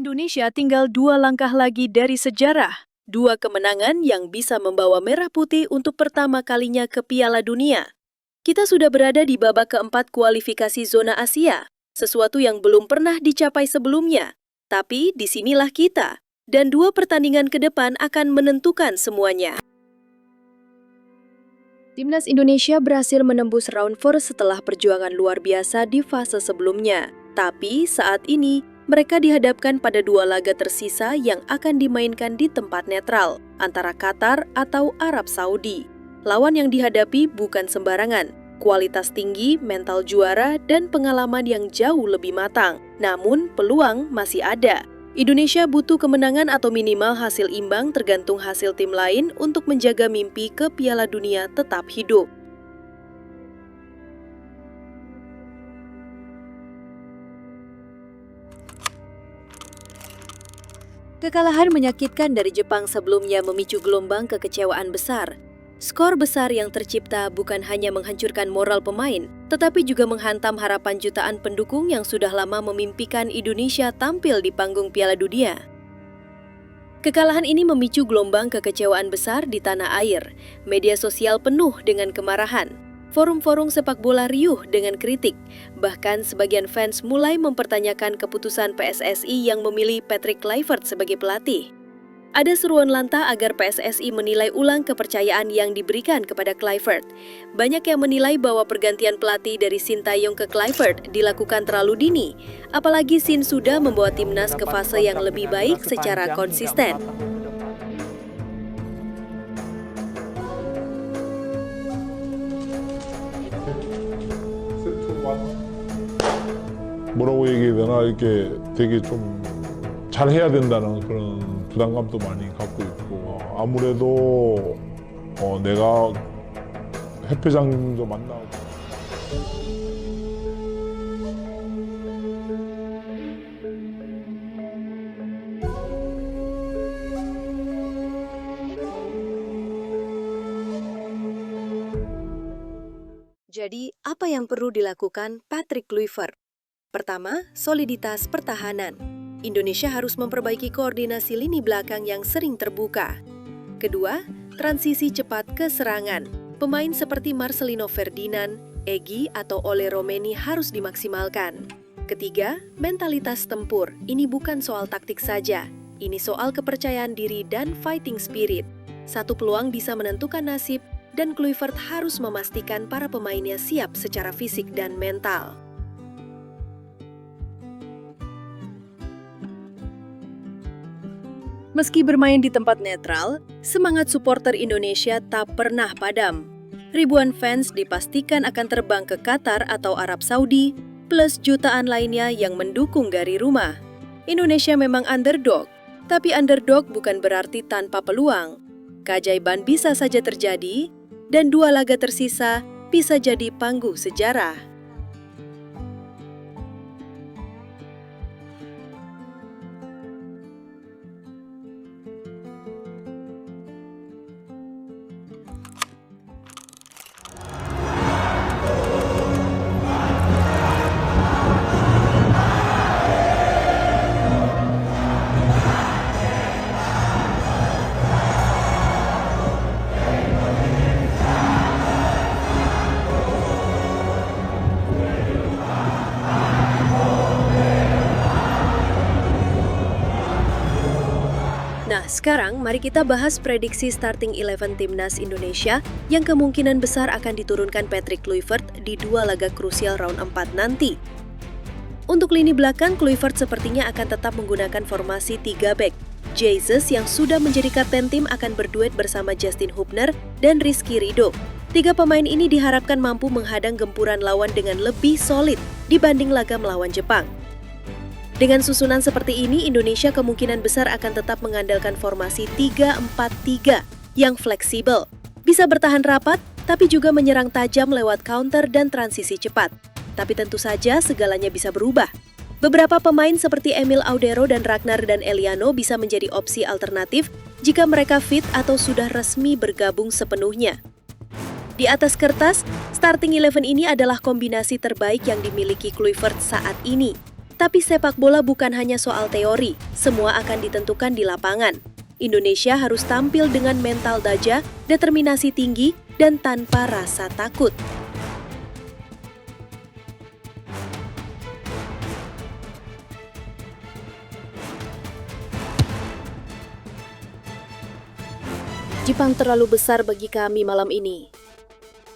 Indonesia tinggal 2 langkah lagi dari sejarah. 2 kemenangan yang bisa membawa Merah Putih untuk pertama kalinya ke Piala Dunia. Kita sudah berada di babak keempat kualifikasi zona Asia, sesuatu yang belum pernah dicapai sebelumnya. Tapi disinilah kita, dan 2 pertandingan ke depan akan menentukan semuanya. Timnas Indonesia berhasil menembus round 4 setelah perjuangan luar biasa di fase sebelumnya. Tapi saat ini, mereka dihadapkan pada 2 laga tersisa yang akan dimainkan di tempat netral, antara Qatar atau Arab Saudi. Lawan yang dihadapi bukan sembarangan, kualitas tinggi, mental juara, dan pengalaman yang jauh lebih matang. Namun, peluang masih ada. Indonesia butuh kemenangan atau minimal hasil imbang tergantung hasil tim lain untuk menjaga mimpi ke Piala Dunia tetap hidup. Kekalahan menyakitkan dari Jepang sebelumnya memicu gelombang kekecewaan besar. Skor besar yang tercipta bukan hanya menghancurkan moral pemain, tetapi juga menghantam harapan jutaan pendukung yang sudah lama memimpikan Indonesia tampil di panggung Piala Dunia. Kekalahan ini memicu gelombang kekecewaan besar di tanah air. Media sosial penuh dengan kemarahan. Forum-forum sepak bola riuh dengan kritik. Bahkan sebagian fans mulai mempertanyakan keputusan PSSI yang memilih Patrick Kluivert sebagai pelatih. Ada seruan lantang agar PSSI menilai ulang kepercayaan yang diberikan kepada Kluivert. Banyak yang menilai bahwa pergantian pelatih dari Sintayong ke Kluivert dilakukan terlalu dini, apalagi Sin sudah membawa timnas ke fase yang lebih baik secara konsisten. 뭐라고 얘기해야 되나, 이렇게 되게 좀 잘해야 된다는 그런 부담감도 많이 갖고 있고, 아무래도 내가 해패장도 만나고. Jadi, apa yang perlu dilakukan Patrick Kluivert? Pertama, soliditas pertahanan. Indonesia harus memperbaiki koordinasi lini belakang yang sering terbuka. Kedua, transisi cepat ke serangan. Pemain seperti Marcelino Ferdinand, Egy, atau Ole Romeni harus dimaksimalkan. Ketiga, mentalitas tempur. Ini bukan soal taktik saja. Ini soal kepercayaan diri dan fighting spirit. Satu peluang bisa menentukan nasib, dan Kluivert harus memastikan para pemainnya siap secara fisik dan mental. Meski bermain di tempat netral, semangat supporter Indonesia tak pernah padam. Ribuan fans dipastikan akan terbang ke Qatar atau Arab Saudi, plus jutaan lainnya yang mendukung dari rumah. Indonesia memang underdog, tapi underdog bukan berarti tanpa peluang. Keajaiban bisa saja terjadi, dan 2 laga tersisa bisa jadi panggung sejarah. Nah, sekarang mari kita bahas prediksi starting 11 timnas Indonesia yang kemungkinan besar akan diturunkan Patrick Kluivert di 2 laga krusial round 4 nanti. Untuk lini belakang, Kluivert sepertinya akan tetap menggunakan formasi 3 back. Jesus yang sudah menjadi kapten tim akan berduet bersama Justin Hubner dan Rizky Ridho. 3 pemain ini diharapkan mampu menghadang gempuran lawan dengan lebih solid dibanding laga melawan Jepang. Dengan susunan seperti ini, Indonesia kemungkinan besar akan tetap mengandalkan formasi 3-4-3 yang fleksibel. Bisa bertahan rapat, tapi juga menyerang tajam lewat counter dan transisi cepat. Tapi tentu saja segalanya bisa berubah. Beberapa pemain seperti Emil Audero dan Ragnar dan Eliano bisa menjadi opsi alternatif jika mereka fit atau sudah resmi bergabung sepenuhnya. Di atas kertas, starting 11 ini adalah kombinasi terbaik yang dimiliki Kluivert saat ini. Tapi sepak bola bukan hanya soal teori, semua akan ditentukan di lapangan. Indonesia harus tampil dengan mental baja, determinasi tinggi, dan tanpa rasa takut. Jepang terlalu besar bagi kami malam ini.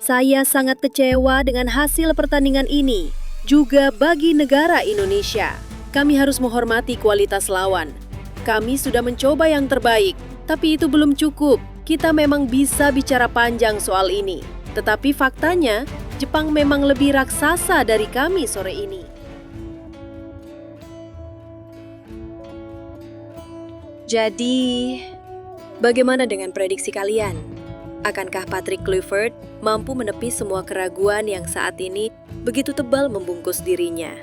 Saya sangat kecewa dengan hasil pertandingan ini. Juga bagi negara Indonesia, kami harus menghormati kualitas lawan. Kami sudah mencoba yang terbaik, tapi itu belum cukup. Kita memang bisa bicara panjang soal ini. Tetapi faktanya, Jepang memang lebih raksasa dari kami sore ini. Jadi, bagaimana dengan prediksi kalian? Akankah Patrick Kluivert mampu menepis semua keraguan yang saat ini begitu tebal membungkus dirinya?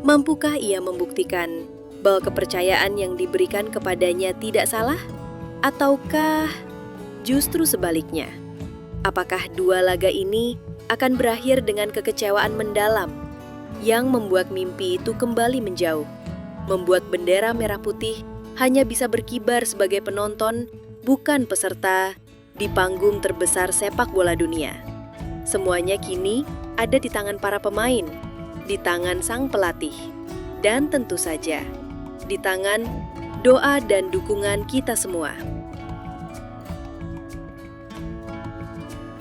Mampukah ia membuktikan bahwa kepercayaan yang diberikan kepadanya tidak salah? Ataukah justru sebaliknya? Apakah dua laga ini akan berakhir dengan kekecewaan mendalam yang membuat mimpi itu kembali menjauh? Membuat bendera merah putih hanya bisa berkibar sebagai penonton, bukan peserta di panggung terbesar sepak bola dunia. Semuanya kini ada di tangan para pemain, di tangan sang pelatih, dan tentu saja di tangan doa dan dukungan kita semua.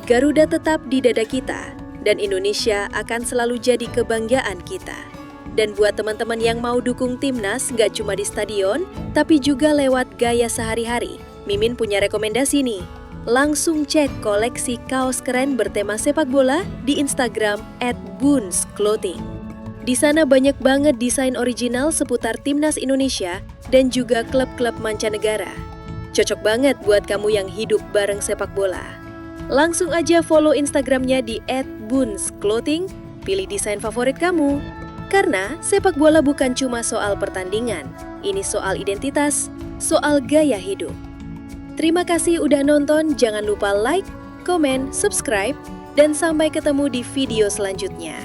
Garuda tetap di dada kita, dan Indonesia akan selalu jadi kebanggaan kita. Dan buat teman-teman yang mau dukung timnas gak cuma di stadion, tapi juga lewat gaya sehari-hari, Mimin punya rekomendasi nih. Langsung cek koleksi kaos keren bertema sepak bola di Instagram @boonsclothing. Di sana banyak banget desain original seputar timnas Indonesia dan juga klub-klub mancanegara. Cocok banget buat kamu yang hidup bareng sepak bola. Langsung aja follow Instagramnya di @boonsclothing, pilih desain favorit kamu. Karena sepak bola bukan cuma soal pertandingan, ini soal identitas, soal gaya hidup. Terima kasih udah nonton, jangan lupa like, komen, subscribe, dan sampai ketemu di video selanjutnya.